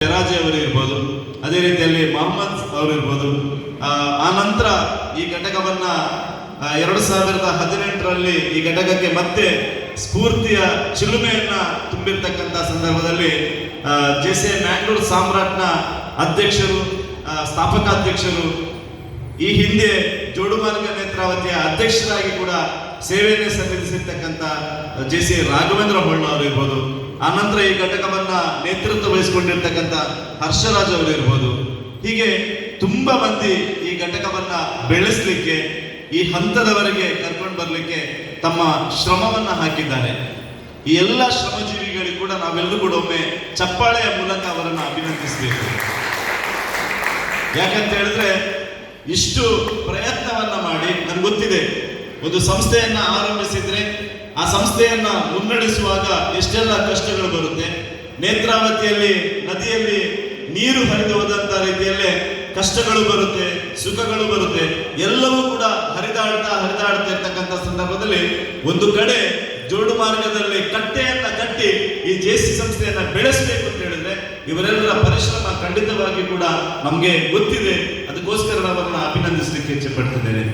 ಜಯರಾಜ್ ಅವರು ಇರ್ಬೋದು, ಅದೇ ರೀತಿಯಲ್ಲಿ ಮೊಹಮ್ಮದ್ ಅವರು ಇರ್ಬೋದು. ಆ ನಂತರ ಈ ಘಟಕವನ್ನ 2018ರಲ್ಲಿ ಈ ಘಟಕಕ್ಕೆ ಮತ್ತೆ ಸ್ಫೂರ್ತಿಯ ಚಿಲುಮೆಯನ್ನ ತುಂಬಿರ್ತಕ್ಕಂಥ ಸಂದರ್ಭದಲ್ಲಿ JCI ಮ್ಯಾಂಗ್ಳೂರ್ ಸಾಮ್ರಾಟ್ನ ಅಧ್ಯಕ್ಷರು, ಸ್ಥಾಪಕಾಧ್ಯಕ್ಷರು, ಈ ಹಿಂದೆ ಜೋಡುಮಾರ್ಗ ನೇತ್ರಾವತಿಯ ಅಧ್ಯಕ್ಷರಾಗಿ ಕೂಡ ಸೇವೆಯನ್ನು ಸಲ್ಲಿಸಿರ್ತಕ್ಕಂಥ JCI ರಾಘವೇಂದ್ರ ಹೊಳ್ಳ ಅವರು ಇರ್ಬೋದು. ಆನಂತರ ಈ ಘಟಕವನ್ನ ನೇತೃತ್ವ ವಹಿಸಿಕೊಂಡಿರ್ತಕ್ಕಂಥ ಹರ್ಷರಾಜ್ ಅವರು ಇರ್ಬೋದು. ಹೀಗೆ ತುಂಬಾ ಮಂದಿ ಈ ಘಟಕವನ್ನ ಬೆಳೆಸಲಿಕ್ಕೆ, ಈ ಹಂತದವರೆಗೆ ಕರ್ಕೊಂಡು ಬರಲಿಕ್ಕೆ ತಮ್ಮ ಶ್ರಮವನ್ನ ಹಾಕಿದ್ದಾರೆ. ಈ ಎಲ್ಲ ಶ್ರಮಜೀವಿಗಳಿಗೂ ಕೂಡ ನಾವೆಲ್ಲರೂ ಕೂಡ ಒಮ್ಮೆ ಚಪ್ಪಾಳೆಯ ಮೂಲಕ ಅವರನ್ನು ಅಭಿನಂದಿಸಬೇಕು. ಯಾಕಂತ ಹೇಳಿದ್ರೆ ಇಷ್ಟು ಪ್ರಯತ್ನವನ್ನ ಮಾಡಿ, ನನ್ಗೆ ಗೊತ್ತಿದೆ ಒಂದು ಸಂಸ್ಥೆಯನ್ನ ಆರಂಭಿಸಿದ್ರೆ ಆ ಸಂಸ್ಥೆಯನ್ನ ಮುನ್ನಡೆಸುವಾಗ ಎಷ್ಟೆಲ್ಲ ಕಷ್ಟಗಳು ಬರುತ್ತೆ. ನೇತ್ರಾವತಿಯಲ್ಲಿ ನದಿಯಲ್ಲಿ ನೀರು ಹರಿದು ಹೋದಂತ ರೀತಿಯಲ್ಲೇ ಕಷ್ಟಗಳು ಬರುತ್ತೆ, ಸುಖಗಳು ಬರುತ್ತೆ. ಎಲ್ಲವೂ ಕೂಡ ಹರಿದಾಡ್ತಾ ಇರ್ತಕ್ಕಂಥ ಸಂದರ್ಭದಲ್ಲಿ ಒಂದು ಕಡೆ ಜೋಡು ಮಾರ್ಗದಲ್ಲಿ ಕಟ್ಟೆಯನ್ನ ಕಟ್ಟಿ ಈ JCI ಸಂಸ್ಥೆಯನ್ನ ಬೆಳೆಸಬೇಕು ಅಂತ ಹೇಳಿದ್ರೆ ಇವರೆಲ್ಲರ ಪರಿಶ್ರಮ ಖಂಡಿತವಾಗಿ ಕೂಡ ನಮ್ಗೆ ಗೊತ್ತಿದೆ. ಅದಕ್ಕೋಸ್ಕರ ಅವರನ್ನ ಅಭಿನಂದಿಸಲಿಕ್ಕೆ ಇಚ್ಛೆ ಪಡ್ತಿದ್ದೇನೆ.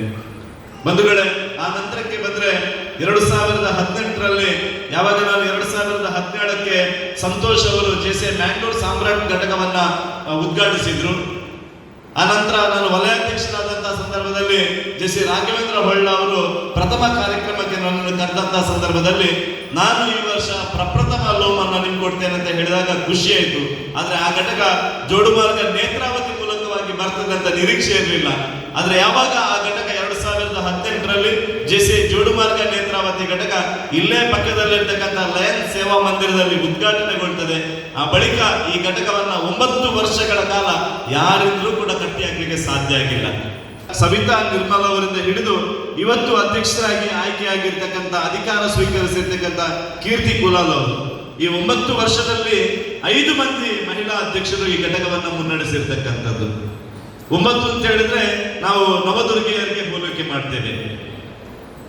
ಬಂಧುಗಳೇ, ಆ ನಂತರಕ್ಕೆ ಬಂದ್ರೆ 2018ರಲ್ಲಿ ಯಾವಾಗ ನಾನು 2017ಕ್ಕೆ ಸಂತೋಷ್ ಅವರು JCI ಮ್ಯಾಂಗ್ಳೂರ್ ಸಾಮ್ರಾಟ್ ಘಟಕವನ್ನ ಉದ್ಘಾಟಿಸಿದ್ರು. ಆ ನಂತರ ನಾನು ವಲಯಾಧ್ಯಕ್ಷರಾದಂತಹ ಸಂದರ್ಭದಲ್ಲಿ JCI ರಾಘವೇಂದ್ರ ಹೊಳ್ಳ ಅವರು ಪ್ರಥಮ ಕಾರ್ಯಕ್ರಮಕ್ಕೆ ನನ್ನನ್ನು ಕರೆದಂತಹ ಸಂದರ್ಭದಲ್ಲಿ ನಾನು ಈ ವರ್ಷ ಪ್ರಪ್ರಥಮ ಲೋಮನ್ನ ನಿಮ್ಗೆ ಕೊಡ್ತೇನೆ ಅಂತ ಹೇಳಿದಾಗ ಖುಷಿ ಆಯಿತು. ಆದ್ರೆ ಆ ಘಟಕ ಜೋಡುಮಾರ್ಗ ನೇತ್ರಾವತಿ ಮೂಲಕವಾಗಿ ಬರ್ತದೆ ಅಂತ ನಿರೀಕ್ಷೆ ಇರಲಿಲ್ಲ. ಆದ್ರೆ ಯಾವಾಗ ಆ ಘಟಕ 2018ರಲ್ಲಿ JCI ಜೋಡುಮಾರ್ಗ ನೇತ್ರಾವತಿ ಘಟಕ ಇಲ್ಲೇ ಪಕ್ಕದಲ್ಲಿರ್ತಕ್ಕಂಥ ಲಯನ್ ಸೇವಾ ಮಂದಿರದಲ್ಲಿ ಉದ್ಘಾಟನೆಗೊಳ್ತದೆ, ಆ ಬಳಿಕ ಈ ಘಟಕವನ್ನ 9 ವರ್ಷಗಳ ಕಾಲ ಯಾರಿಂದಲೂ ಕೂಡ ಕಟ್ಟಿ ಹಾಕಲಿಕ್ಕೆ ಸಾಧ್ಯ ಆಗಿಲ್ಲ. ಸವಿತಾ ನಿರ್ಮಲ್ ಅವರಿಂದ ಹಿಡಿದು ಇವತ್ತು ಅಧ್ಯಕ್ಷರಾಗಿ ಆಯ್ಕೆಯಾಗಿರ್ತಕ್ಕಂಥ, ಅಧಿಕಾರ ಸ್ವೀಕರಿಸಿರ್ತಕ್ಕಂಥ ಕೀರ್ತಿ ಕುಲಾಲ್ ಅವರು, ಈ 9 ವರ್ಷದಲ್ಲಿ 5 ಮಂದಿ ಮಹಿಳಾ ಅಧ್ಯಕ್ಷರು ಈ ಘಟಕವನ್ನು ಮುನ್ನಡೆಸಿರ್ತಕ್ಕಂಥದ್ದು. 9 ಅಂತ ಹೇಳಿದ್ರೆ ನಾವು ನವದುರ್ಗಿಯರಿಗೆ ಹೋಲಿಕೆ ಮಾಡ್ತೇವೆ.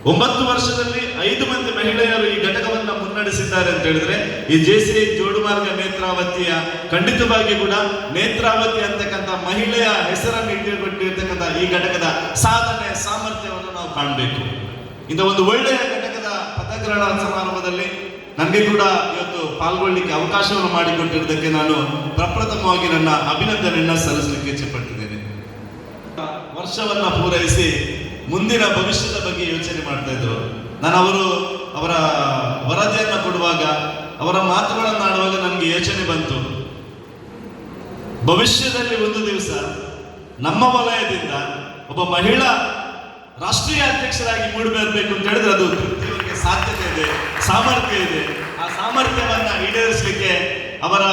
9 ವರ್ಷದಲ್ಲಿ 5 ಮಂದಿ ಮಹಿಳೆಯರು ಈ ಘಟಕವನ್ನ ಮುನ್ನಡೆಸಿದ್ದಾರೆ ಅಂತ ಹೇಳಿದ್ರೆ ಈ JCI ಜೋಡುಮಾರ್ಗ ನೇತ್ರಾವತಿಯ ಖಂಡಿತವಾಗಿ ಕೂಡ ನೇತ್ರಾವತಿ ಅಂತಕ್ಕಂಥ ಮಹಿಳೆಯ ಹೆಸರನ್ನು ಇಟ್ಟುಕೊಂಡಿರ್ತಕ್ಕಂಥ ಈ ಘಟಕದ ಸಾಧನೆ ಸಾಮರ್ಥ್ಯವನ್ನು ನಾವು ಕಾಣಬೇಕು. ಇಂಥ ಒಂದು ಒಳ್ಳೆಯ ಘಟಕದ ಪದಗ್ರಹಣ ಸಮಾರಂಭದಲ್ಲಿ ನನಗೆ ಕೂಡ ಇವತ್ತು ಪಾಲ್ಗೊಳ್ಳಿಕ್ಕೆ ಅವಕಾಶವನ್ನು ಮಾಡಿಕೊಟ್ಟಿರುವುದಕ್ಕೆ ನಾನು ಪ್ರಪ್ರಥಮವಾಗಿ ನನ್ನ ಅಭಿನಂದನೆಯನ್ನ ಸಲ್ಲಿಸಲಿಕ್ಕೆ ಇಚ್ಛೆ ಪಡ್ತಿದ್ದೇನೆ. ವರ್ಷವನ್ನ ಪೂರೈಸಿ ಮುಂದಿನ ಭವಿಷ್ಯದ ಬಗ್ಗೆ ಯೋಚನೆ ಮಾಡ್ತಾ ಇದ್ರು. ನಾನು ಅವರ ವರದಿಯನ್ನ ಕೊಡುವಾಗ, ಅವರ ಮಾತುಗಳನ್ನು ಆಡುವಾಗ ನನಗೆ ಯೋಚನೆ ಬಂತು, ಭವಿಷ್ಯದಲ್ಲಿ ಒಂದು ದಿವಸ ನಮ್ಮ ವಲಯದಿಂದ ಒಬ್ಬ ಮಹಿಳಾ ರಾಷ್ಟ್ರೀಯ ಅಧ್ಯಕ್ಷರಾಗಿ ಮೂಡಿಬರಬೇಕು ಅಂತ ಹೇಳಿದ್ರೆ ಅದು ತೃಪ್ತಿಗೆ ಸಾಧ್ಯತೆ ಇದೆ, ಸಾಮರ್ಥ್ಯ ಇದೆ. ಆ ಸಾಮರ್ಥ್ಯವನ್ನ ಈಡೇರಿಸಲಿಕ್ಕೆ ಅವರ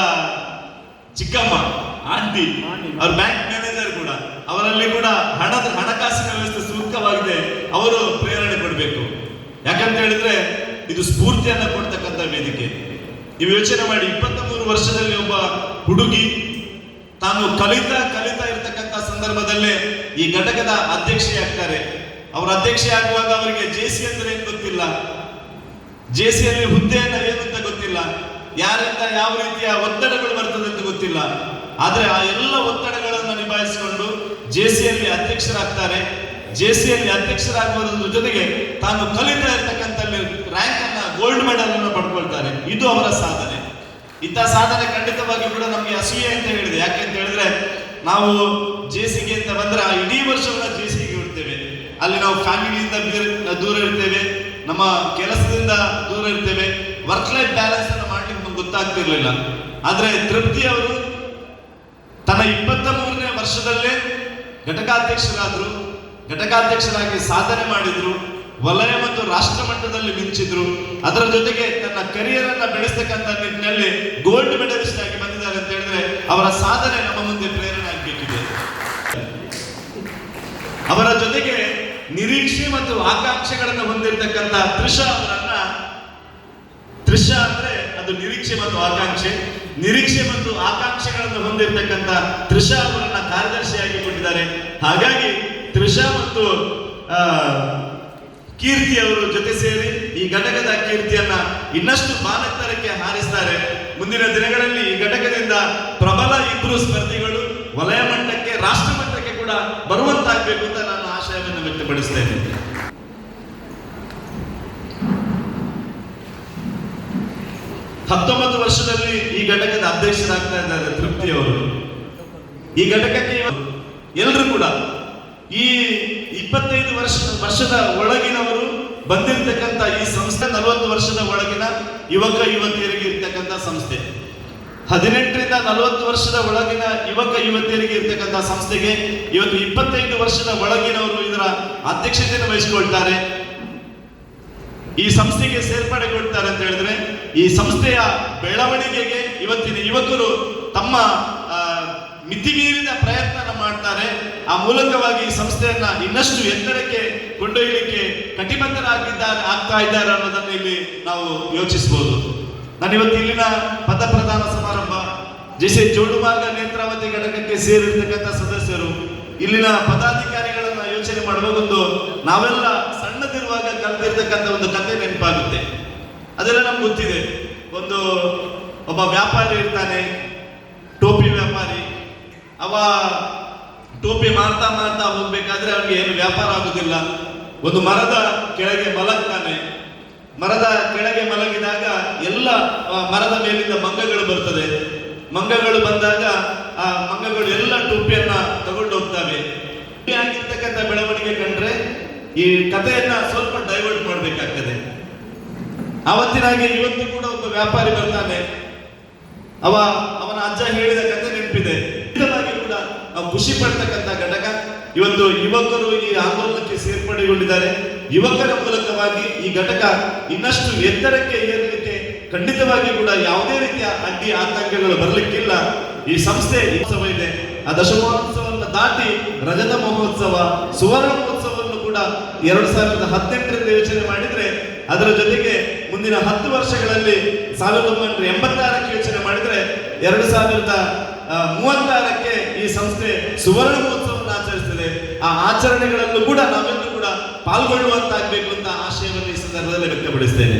ಚಿಕ್ಕಮ್ಮ, ಆಂಟಿ, ಅವ್ರ ಬ್ಯಾಂಕ್ ಮ್ಯಾನೇಜರ್ ಕೂಡ, ಅವರಲ್ಲಿ ಕೂಡ ಹಣಕಾಸಿನ ವ್ಯವಸ್ಥೆ ಸೂಕ್ತವಾಗಿದೆ, ಅವರು ಪ್ರೇರಣೆ ಕೊಡಬೇಕು. ಯಾಕಂತ ಹೇಳಿದ್ರೆ ಇದು ಸ್ಫೂರ್ತಿಯನ್ನ ಕೊಡ್ತಕ್ಕಂಥ ವೇದಿಕೆ. ನೀವು ಯೋಚನೆ ಮಾಡಿ, 23 ವರ್ಷದಲ್ಲಿ ಒಬ್ಬ ಹುಡುಗಿ ತಾನು ಕಲಿತಾ ಇರ್ತಕ್ಕಂಥ ಸಂದರ್ಭದಲ್ಲೇ ಈ ಘಟಕದ ಅಧ್ಯಕ್ಷೆ ಆಗ್ತಾರೆ. ಅವರ ಅಧ್ಯಕ್ಷೆ ಆಗುವಾಗ ಅವರಿಗೆ JCI ಅಂದ್ರೆ ಏನು ಗೊತ್ತಿಲ್ಲ, JCIಯಲ್ಲಿ ಹುದ್ದೆಯನ್ನ ಏನು ಅಂತ ಗೊತ್ತಿಲ್ಲ, ಯಾರಿಂದ ಯಾವ ರೀತಿಯ ಒತ್ತಡಗಳು ಬರ್ತದೆ ಅಂತ ಗೊತ್ತಿಲ್ಲ. ಆದ್ರೆ ಆ ಎಲ್ಲ ಒತ್ತಡಗಳನ್ನು ನಿಭಾಯಿಸಿಕೊಂಡು JCIಯಲ್ಲಿ ಅಧ್ಯಕ್ಷರಾಗ್ತಾರೆ. JCIಯಲ್ಲಿ ಅಧ್ಯಕ್ಷರಾಗುವುದರ ಜೊತೆಗೆ ತಾನು ಕಲಿತಾ ಇರ್ತಕ್ಕಂಥ ರ್ಯಾಂಕ್ ಅನ್ನ, ಗೋಲ್ಡ್ ಮೆಡಲ್ ಅನ್ನು ಪಡ್ಕೊಳ್ತಾರೆ. ಇದು ಅವರ ಸಾಧನೆ. ಇಂಥ ಸಾಧನೆ ಖಂಡಿತವಾಗಿ ಕೂಡ ನಮಗೆ ಅಸೂಯೆ ಅಂತ ಹೇಳಿದೆ. ಯಾಕೆ ಅಂತ ಹೇಳಿದ್ರೆ ನಾವು JCIಗೆ ಅಂತ ಬಂದ್ರೆ ಆ ಇಡೀ ವರ್ಷವನ್ನ JCIಗೆ ಇರ್ತೇವೆ. ಅಲ್ಲಿ ನಾವು ಫ್ಯಾಮಿಲಿಯಿಂದ ದೂರ ಇರ್ತೇವೆ, ನಮ್ಮ ಕೆಲಸದಿಂದ ದೂರ ಇರ್ತೇವೆ, ವರ್ಕ್ ಲೈಫ್ ಬ್ಯಾಲೆನ್ಸ್ ಅನ್ನು ಮಾಡ್ಲಿಕ್ಕೆ ನಮ್ಗೆ ಗೊತ್ತಾಗ್ತಿರ್ಲಿಲ್ಲ. ಆದ್ರೆ ತೃಪ್ತಿ ಅವರು ತನ್ನ 23ನೇ ವರ್ಷದಲ್ಲೇ ಘಟಕಾಧ್ಯಕ್ಷರಾದ್ರು, ಘಟಕಾಧ್ಯಕ್ಷರಾಗಿ ಸಾಧನೆ ಮಾಡಿದ್ರು, ವಲಯ ಮತ್ತು ರಾಷ್ಟ್ರ ಮಟ್ಟದಲ್ಲಿ ಮಿಂಚಿದ್ರು. ಅದರ ಜೊತೆಗೆ ತನ್ನ ಕರಿಯರ್ ಅನ್ನ ಬೆಳೆಸ್ತಕ್ಕಂಥ ನಿಟ್ಟಿನಲ್ಲಿ ಗೋಲ್ಡ್ ಮೆಡಲಿಸ್ಟ್ ಆಗಿ ಬಂದಿದ್ದಾರೆ ಅಂತ ಹೇಳಿದ್ರೆ ಅವರ ಸಾಧನೆ ನಮ್ಮ ಮುಂದೆ ಪ್ರೇರಣೆ ಆಗಬೇಕಿದೆ. ಅವರ ಜೊತೆಗೆ ನಿರೀಕ್ಷೆ ಮತ್ತು ಆಕಾಂಕ್ಷೆಗಳನ್ನು ಹೊಂದಿರತಕ್ಕಂಥ ತ್ರಿಷಾ ಅಂದ್ರೆ ಅದು ನಿರೀಕ್ಷೆ ಮತ್ತು ಆಕಾಂಕ್ಷೆ, ನಿರೀಕ್ಷೆ ಮತ್ತು ಆಕಾಂಕ್ಷೆಗಳನ್ನು ಹೊಂದಿರತಕ್ಕಂಥ ತ್ರಿಷಾ ಅವರನ್ನ ಕಾರ್ಯದರ್ಶಿಯಾಗಿ ಕೊಟ್ಟಿದ್ದಾರೆ. ಹಾಗಾಗಿ ತ್ರಿಷಾ ಮತ್ತು ಕೀರ್ತಿ ಅವರು ಜೊತೆ ಸೇರಿ ಈ ಘಟಕದ ಕೀರ್ತಿಯನ್ನ ಇನ್ನಷ್ಟು ಬಾನೆತ್ತರಕ್ಕೆ ಹಾರಿಸ್ತಾರೆ. ಮುಂದಿನ ದಿನಗಳಲ್ಲಿ ಈ ಘಟಕದಿಂದ ಪ್ರಬಲ ಇಬ್ಬರು ಸ್ಪರ್ಧಿಗಳು ವಲಯ ಮಟ್ಟಕ್ಕೆ ರಾಷ್ಟ್ರ ಮಟ್ಟಕ್ಕೆ ಕೂಡ ಬರುವಂತಾಗಬೇಕು ಅಂತ ನಾನು ಆಶಯವನ್ನು ವ್ಯಕ್ತಪಡಿಸ್ತೇನೆ. ಹತ್ತೊಂಬತ್ತು ವರ್ಷದಲ್ಲಿ ಈ ಘಟಕದ ಅಧ್ಯಕ್ಷರಾಗ್ತಾ ಇದ್ದಾರೆ ತೃಪ್ತಿ ಅವರು. ಈ ಘಟಕಕ್ಕೆ ಎಲ್ಲರೂ ಕೂಡ ಈ 25 ವರ್ಷದ ಒಳಗಿನವರು ಬಂದಿರತಕ್ಕಂಥ ಈ ಸಂಸ್ಥೆ 40 ವರ್ಷದ ಒಳಗಿನ ಯುವಕ ಯುವತಿಯರಿಗೆ ಇರ್ತಕ್ಕಂಥ ಸಂಸ್ಥೆ. 18ರಿಂದ 40 ವರ್ಷದ ಒಳಗಿನ ಯುವಕ ಯುವತಿಯರಿಗೆ ಇರ್ತಕ್ಕಂಥ ಸಂಸ್ಥೆಗೆ ಇವತ್ತು 25 ವರ್ಷದ ಒಳಗಿನವರು ಇದರ ಅಧ್ಯಕ್ಷತೆಯನ್ನು ವಹಿಸಿಕೊಳ್ತಾರೆ. ಈ ಸಂಸ್ಥೆಗೆ ಸೇರ್ಪಡೆಗೊಳ್ತಾರೆ ಅಂತ ಹೇಳಿದ್ರೆ ಈ ಸಂಸ್ಥೆಯ ಬೆಳವಣಿಗೆಗೆ ಇವತ್ತಿನ ಯುವಕರು ತಮ್ಮ ಮಿತಿಮೀರಿದ ಪ್ರಯತ್ನ ಮಾಡ್ತಾರೆ. ಆ ಮೂಲಕವಾಗಿ ಈ ಸಂಸ್ಥೆಯನ್ನ ಇನ್ನಷ್ಟು ಎತ್ತರಕ್ಕೆ ಕೊಂಡೊಯ್ಯಲಿಕ್ಕೆ ಆಗ್ತಾ ಇದ್ದಾರೆ ಅನ್ನೋದನ್ನು ಇಲ್ಲಿ ನಾವು ಯೋಚಿಸಬಹುದು. ನಾನಿವತ್ತು ಇಲ್ಲಿನ ಪದ ಪ್ರದಾನ ಸಮಾರಂಭ ಜೆಸಿ ಜೋಡುಮಾರ್ಗ ನೇತ್ರಾವತಿ ಘಟಕಕ್ಕೆ ಸೇರಿರ್ತಕ್ಕಂಥ ಸದಸ್ಯರು ಇಲ್ಲಿನ ಪದಾಧಿಕಾರಿಗಳನ್ನ ಯೋಚನೆ ಮಾಡುವಾಗೊಂದು ನಾವೆಲ್ಲ ಸಣ್ಣದಿರುವಾಗ ಕಲಿತಿರ್ತಕ್ಕಂಥ ಒಂದು ಕಥೆ ನೆನಪಾಗುತ್ತೆ. ಅದೆಲ್ಲ ನಮ್ಗೆ ಗೊತ್ತಿದೆ. ಒಬ್ಬ ವ್ಯಾಪಾರಿ ಇರ್ತಾನೆ, ಟೋಪಿ ವ್ಯಾಪಾರಿ. ಅವ ಟೋಪಿ ಮಾರ್ತಾ ಹೋಗ್ಬೇಕಾದ್ರೆ ಅವನಿಗೆ ಏನು ವ್ಯಾಪಾರ ಆಗುದಿಲ್ಲ. ಒಂದು ಮರದ ಕೆಳಗೆ ಮಲಗ್ತಾನೆ. ಮರದ ಕೆಳಗೆ ಮಲಗಿದಾಗ ಎಲ್ಲ ಮರದ ಮೇಲಿಂದ ಮಂಗಗಳು ಬರ್ತದೆ. ಮಂಗಗಳು ಬಂದಾಗ ಆ ಮಂಗಗಳು ಎಲ್ಲ ಟೋಪಿಯನ್ನ ತಗೊಂಡು ಹೋಗ್ತವೆ. ಆಗಿರ್ತಕ್ಕಂಥ ಬೆಳವಣಿಗೆ ಕಂಡ್ರೆ ಈ ಕಥೆಯನ್ನ ಸ್ವಲ್ಪ ಡೈವರ್ಟ್ ಮಾಡ್ಬೇಕಾಗ್ತದೆ. ಆವತ್ತಿನಾಗೆ ಇವತ್ತು ಕೂಡ ಒಬ್ಬ ವ್ಯಾಪಾರಿ ಬರ್ತಾನೆ. ಅವನ ಅಜ್ಜ ಹೇಳಿದ ಕಥೆ ನೆನಪಿದೆ. ಕೂಡ ನಾವು ಖುಷಿ ಪಡ್ತಕ್ಕಂಥ ಘಟಕ. ಇವತ್ತು ಯುವಕರು ಈ ಆಂದೋಲನಕ್ಕೆ ಸೇರ್ಪಡೆಗೊಂಡಿದ್ದಾರೆ. ಯುವಕರ ಮೂಲಕವಾಗಿ ಈ ಘಟಕ ಇನ್ನಷ್ಟು ಎತ್ತರಕ್ಕೆ ಏರಲಿಕ್ಕೆ ಖಂಡಿತವಾಗಿ ಕೂಡ ಯಾವುದೇ ರೀತಿಯ ಅಡ್ಡಿ ಆತಂಕಗಳು ಬರಲಿಕ್ಕಿಲ್ಲ. ಈ ಸಂಸ್ಥೆ ಉತ್ಸವ ಇದೆ. ಆ ದಶಮಾನೋತ್ಸವವನ್ನು ದಾಟಿ ರಜತ ಮಹೋತ್ಸವ, ಸುವರ್ಣ ಮಹೋತ್ಸವವನ್ನು ಕೂಡ 2018ರಿಂದ ಯೋಚನೆ ಮಾಡಿದ್ರೆ ಅದರ ಜೊತೆಗೆ ಮುಂದಿನ 10 ವರ್ಷಗಳಲ್ಲಿ 1986ಕ್ಕೆ ಯೋಚನೆ ಮಾಡಿದ್ರೆ 2036ಕ್ಕೆ ಈ ಸಂಸ್ಥೆ ಸುವರ್ಣ ಮಹೋತ್ಸವವನ್ನು ಆಚರಿಸ್ತದೆ. ಆ ಆಚರಣೆಗಳಲ್ಲೂ ಕೂಡ ನಾವೆಲ್ಲರೂ ಕೂಡ ಪಾಲ್ಗೊಳ್ಳುವಂತಾಗಬೇಕು ಅಂತ ಆಶಯವನ್ನು ಈ ಸಂದರ್ಭದಲ್ಲಿ ವ್ಯಕ್ತಪಡಿಸ್ತೇನೆ.